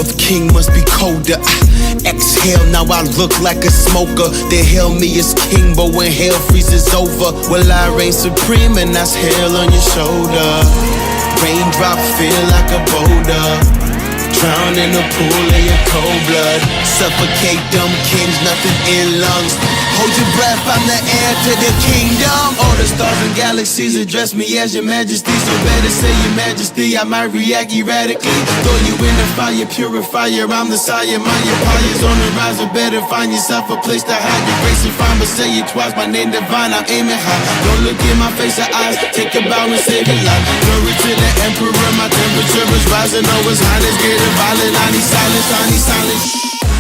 North King must be colder. Exhale, now I look like a smoker. They hail me as king, but when hell freezes over, well, I reign supreme, and that's hell on your shoulder. Raindrop feel like a boulder. Drown in a pool of your cold blood. Suffocate them kings, nothing in lungs. Hold your breath, I'm the heir to the kingdom. All the stars and galaxies address me as your majesty. So better say your majesty, I might react erratically. Throw you in the fire, purifier, I'm the sire. My empire's on the rise, or better find yourself a place to hide. Your grace and fine, but say it twice, my name divine, I'm aiming high. Don't look in my face or eyes, take a bow and save your life. Glory to the emperor, my temperature is rising. Oh, his highness getting violent, I need silence, I need silence.